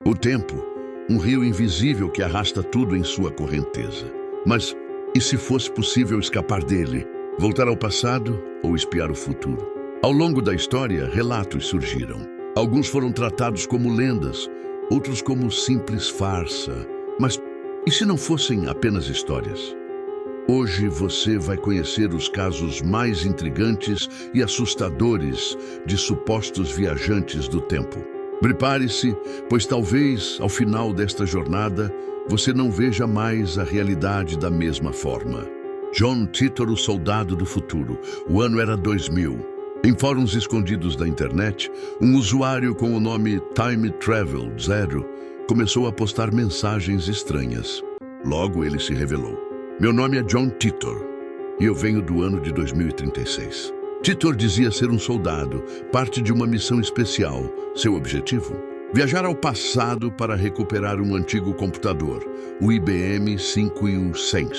O tempo, um rio invisível que arrasta tudo em sua correnteza. Mas e se fosse possível escapar dele, voltar ao passado ou espiar o futuro? Ao longo da história, relatos surgiram. Alguns foram tratados como lendas, outros como simples farsa. Mas e se não fossem apenas histórias? Hoje você vai conhecer os casos mais intrigantes e assustadores de supostos viajantes do tempo. Prepare-se, pois talvez, ao final desta jornada, você não veja mais a realidade da mesma forma. John Titor, o soldado do futuro. O ano era 2000. Em fóruns escondidos da internet, um usuário com o nome Time Travel Zero começou a postar mensagens estranhas. Logo ele se revelou. Meu nome é John Titor e eu venho do ano de 2036. Titor dizia ser um soldado, parte de uma missão especial. Seu objetivo? Viajar ao passado para recuperar um antigo computador, o IBM 5100.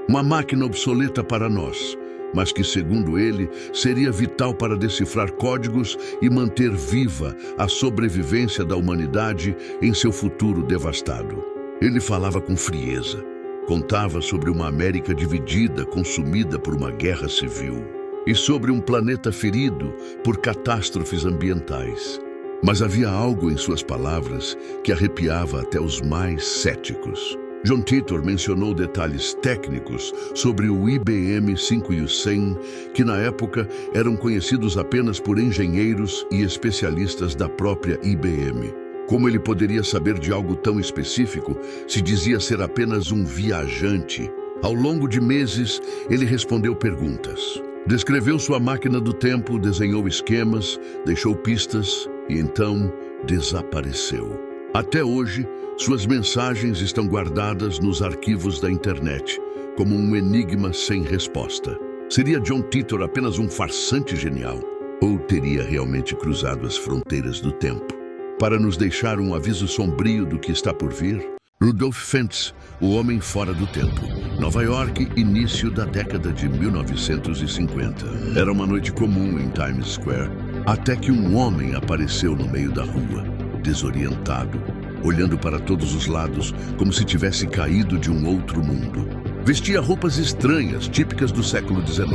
Uma máquina obsoleta para nós, mas que, segundo ele, seria vital para decifrar códigos e manter viva a sobrevivência da humanidade em seu futuro devastado. Ele falava com frieza. Contava sobre uma América dividida, consumida por uma guerra civil, e sobre um planeta ferido por catástrofes ambientais. Mas havia algo em suas palavras que arrepiava até os mais céticos. John Titor mencionou detalhes técnicos sobre o IBM 5100, que na época eram conhecidos apenas por engenheiros e especialistas da própria IBM. Como ele poderia saber de algo tão específico se dizia ser apenas um viajante? Ao longo de meses, ele respondeu perguntas. Descreveu sua máquina do tempo, desenhou esquemas, deixou pistas e então desapareceu. Até hoje, suas mensagens estão guardadas nos arquivos da internet, como um enigma sem resposta. Seria John Titor apenas um farsante genial? Ou teria realmente cruzado as fronteiras do tempo para nos deixar um aviso sombrio do que está por vir? Rudolph Fentz, o homem fora do tempo. Nova York, início da década de 1950. Era uma noite comum em Times Square, até que um homem apareceu no meio da rua, desorientado, olhando para todos os lados como se tivesse caído de um outro mundo. Vestia roupas estranhas, típicas do século XIX.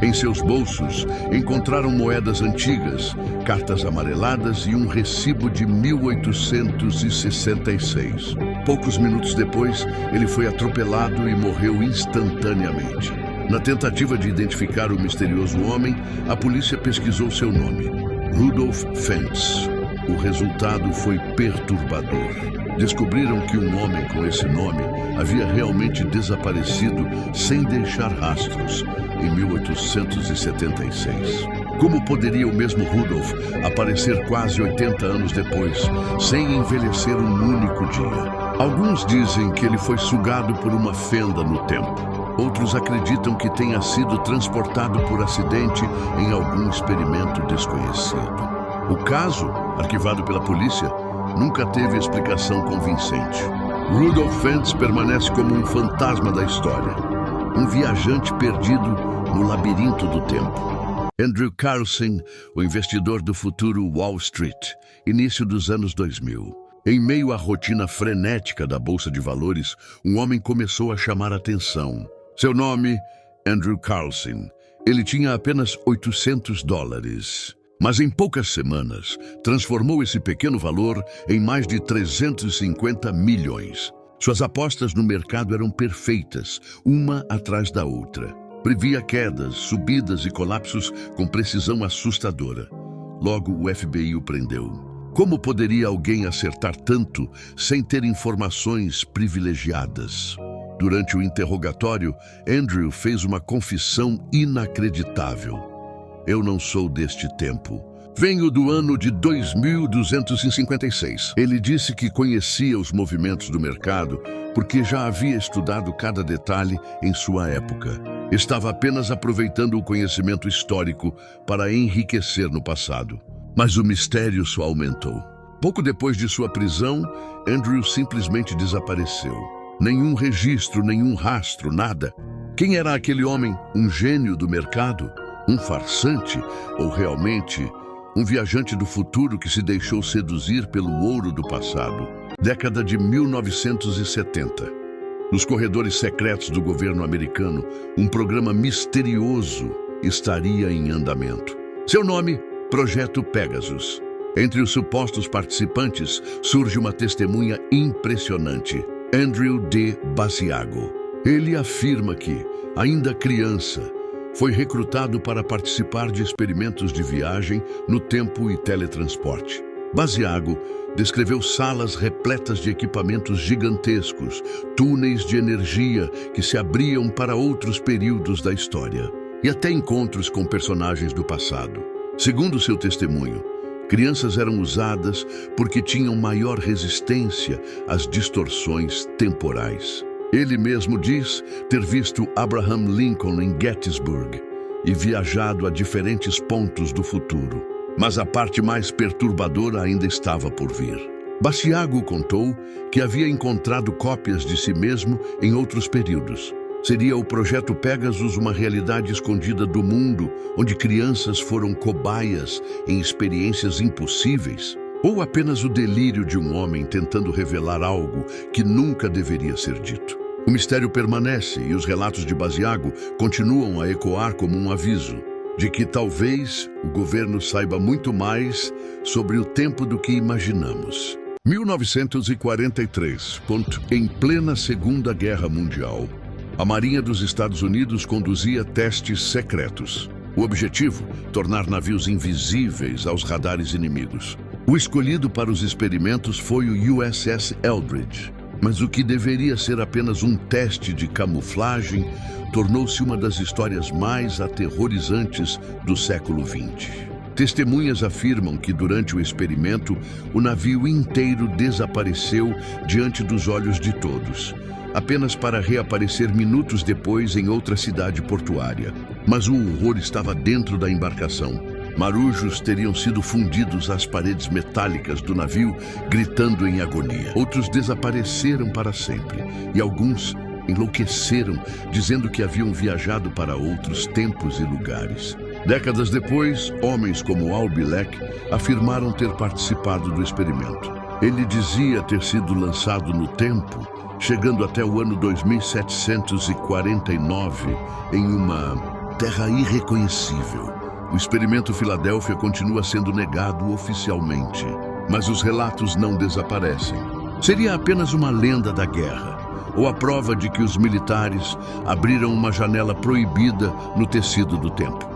Em seus bolsos, encontraram moedas antigas, cartas amareladas e um recibo de 1866. Poucos minutos depois, ele foi atropelado e morreu instantaneamente. Na tentativa de identificar o misterioso homem, a polícia pesquisou seu nome: Rudolph Fentz. O resultado foi perturbador. Descobriram que um homem com esse nome havia realmente desaparecido sem deixar rastros em 1876. Como poderia o mesmo Rudolph aparecer quase 80 anos depois, sem envelhecer um único dia? Alguns dizem que ele foi sugado por uma fenda no tempo. Outros acreditam que tenha sido transportado por acidente em algum experimento desconhecido. O caso, arquivado pela polícia, nunca teve explicação convincente. Rudolph Fentz permanece como um fantasma da história, um viajante perdido no labirinto do tempo. Andrew Carlson, o investidor do futuro Wall Street, início dos anos 2000. Em meio à rotina frenética da Bolsa de Valores, um homem começou a chamar atenção. Seu nome, Andrew Carlson. Ele tinha apenas $800. Mas em poucas semanas, transformou esse pequeno valor em mais de 350 milhões. Suas apostas no mercado eram perfeitas, uma atrás da outra. Previa quedas, subidas e colapsos com precisão assustadora. Logo, o FBI o prendeu. Como poderia alguém acertar tanto sem ter informações privilegiadas? Durante o interrogatório, Andrew fez uma confissão inacreditável. Eu não sou deste tempo. Venho do ano de 2256. Ele disse que conhecia os movimentos do mercado porque já havia estudado cada detalhe em sua época. Estava apenas aproveitando o conhecimento histórico para enriquecer no passado. Mas o mistério só aumentou. Pouco depois de sua prisão, Andrew simplesmente desapareceu. Nenhum registro, nenhum rastro, nada. Quem era aquele homem? Um gênio do mercado? Um farsante? Ou realmente um viajante do futuro que se deixou seduzir pelo ouro do passado. Década de 1970. Nos corredores secretos do governo americano, um programa misterioso estaria em andamento. Seu nome, Projeto Pegasus. Entre os supostos participantes, surge uma testemunha impressionante, Andrew D. Basiago. Ele afirma que, ainda criança, foi recrutado para participar de experimentos de viagem no tempo e teletransporte. Basiago descreveu salas repletas de equipamentos gigantescos, túneis de energia que se abriam para outros períodos da história, e até encontros com personagens do passado. Segundo seu testemunho, crianças eram usadas porque tinham maior resistência às distorções temporais. Ele mesmo diz ter visto Abraham Lincoln em Gettysburg e viajado a diferentes pontos do futuro. Mas a parte mais perturbadora ainda estava por vir. Basiago contou que havia encontrado cópias de si mesmo em outros períodos. Seria o Projeto Pegasus uma realidade escondida do mundo, onde crianças foram cobaias em experiências impossíveis? Ou apenas o delírio de um homem tentando revelar algo que nunca deveria ser dito? O mistério permanece e os relatos de Basiago continuam a ecoar como um aviso de que talvez o governo saiba muito mais sobre o tempo do que imaginamos. 1943, em plena Segunda Guerra Mundial, a Marinha dos Estados Unidos conduzia testes secretos. O objetivo, tornar navios invisíveis aos radares inimigos. O escolhido para os experimentos foi o USS Eldridge, mas o que deveria ser apenas um teste de camuflagem tornou-se uma das histórias mais aterrorizantes do século XX. Testemunhas afirmam que durante o experimento, o navio inteiro desapareceu diante dos olhos de todos, apenas para reaparecer minutos depois em outra cidade portuária. Mas o horror estava dentro da embarcação. Marujos teriam sido fundidos às paredes metálicas do navio, gritando em agonia. Outros desapareceram para sempre, e alguns enlouqueceram, dizendo que haviam viajado para outros tempos e lugares. Décadas depois, homens como Al Bielek afirmaram ter participado do experimento. Ele dizia ter sido lançado no tempo, chegando até o ano 2749 em uma terra irreconhecível. O experimento Filadélfia continua sendo negado oficialmente, mas os relatos não desaparecem. Seria apenas uma lenda da guerra, ou a prova de que os militares abriram uma janela proibida no tecido do tempo.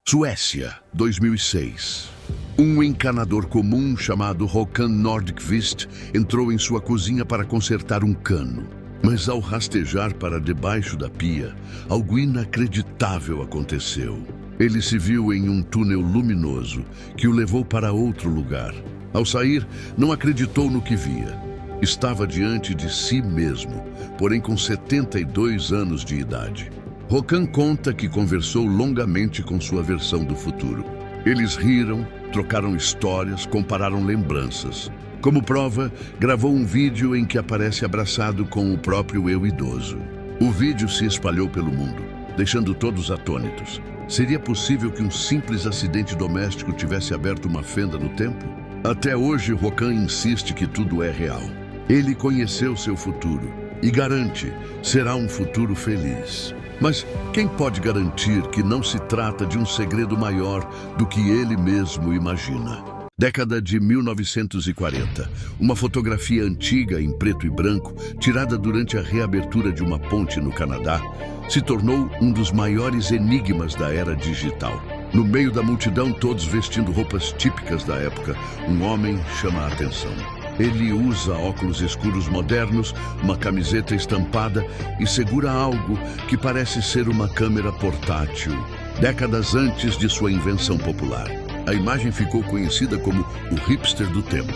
Suécia, 2006. Um encanador comum chamado Håkan Nordqvist entrou em sua cozinha para consertar um cano. Mas ao rastejar para debaixo da pia, algo inacreditável aconteceu. Ele se viu em um túnel luminoso que o levou para outro lugar. Ao sair, não acreditou no que via. Estava diante de si mesmo, porém com 72 anos de idade. Håkan conta que conversou longamente com sua versão do futuro. Eles riram, trocaram histórias, compararam lembranças. Como prova, gravou um vídeo em que aparece abraçado com o próprio eu idoso. O vídeo se espalhou pelo mundo, deixando todos atônitos. Seria possível que um simples acidente doméstico tivesse aberto uma fenda no tempo? Até hoje, Håkan insiste que tudo é real. Ele conheceu seu futuro e garante será um futuro feliz. Mas quem pode garantir que não se trata de um segredo maior do que ele mesmo imagina? Década de 1940. Uma fotografia antiga em preto e branco, tirada durante a reabertura de uma ponte no Canadá, se tornou um dos maiores enigmas da era digital. No meio da multidão, todos vestindo roupas típicas da época, um homem chama a atenção. Ele usa óculos escuros modernos, uma camiseta estampada e segura algo que parece ser uma câmera portátil, décadas antes de sua invenção popular. A imagem ficou conhecida como o hipster do tempo.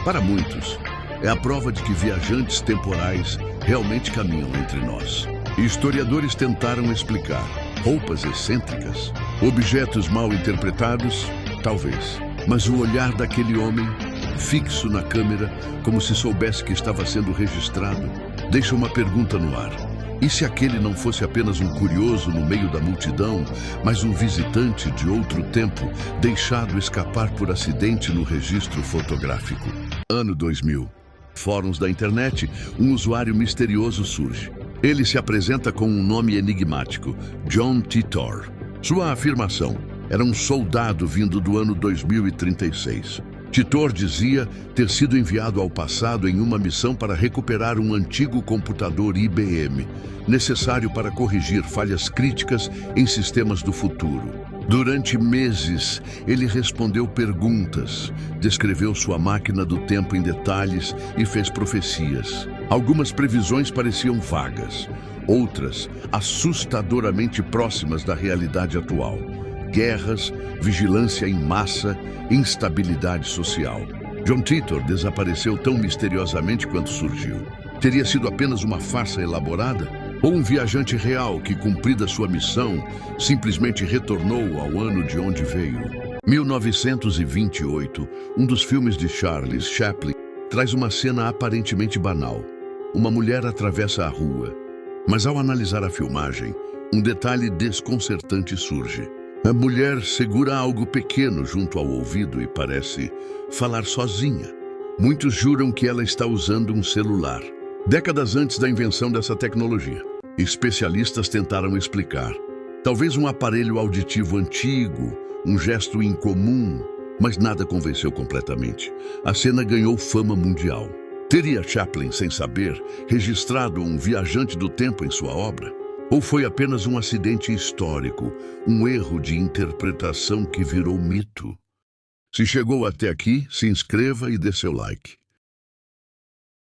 Para muitos, é a prova de que viajantes temporais realmente caminham entre nós. Historiadores tentaram explicar. Roupas excêntricas, objetos mal interpretados, talvez. Mas o olhar daquele homem, fixo na câmera, como se soubesse que estava sendo registrado, deixa uma pergunta no ar. E se aquele não fosse apenas um curioso no meio da multidão, mas um visitante de outro tempo, deixado escapar por acidente no registro fotográfico? Ano 2000. Fóruns da internet, um usuário misterioso surge. Ele se apresenta com um nome enigmático, John Titor. Sua afirmação: era um soldado vindo do ano 2036. Titor dizia ter sido enviado ao passado em uma missão para recuperar um antigo computador IBM, necessário para corrigir falhas críticas em sistemas do futuro. Durante meses, ele respondeu perguntas, descreveu sua máquina do tempo em detalhes e fez profecias. Algumas previsões pareciam vagas, outras assustadoramente próximas da realidade atual. Guerras, vigilância em massa, instabilidade social. John Titor desapareceu tão misteriosamente quanto surgiu. Teria sido apenas uma farsa elaborada? Ou um viajante real que, cumprida sua missão, simplesmente retornou ao ano de onde veio? 1928, um dos filmes de Charles Chaplin, traz uma cena aparentemente banal. Uma mulher atravessa a rua, mas ao analisar a filmagem, um detalhe desconcertante surge. A mulher segura algo pequeno junto ao ouvido e parece falar sozinha. Muitos juram que ela está usando um celular. Décadas antes da invenção dessa tecnologia, especialistas tentaram explicar. Talvez um aparelho auditivo antigo, um gesto incomum, mas nada convenceu completamente. A cena ganhou fama mundial. Teria Chaplin, sem saber, registrado um viajante do tempo em sua obra? Ou foi apenas um acidente histórico, um erro de interpretação que virou mito? Se chegou até aqui, se inscreva e dê seu like.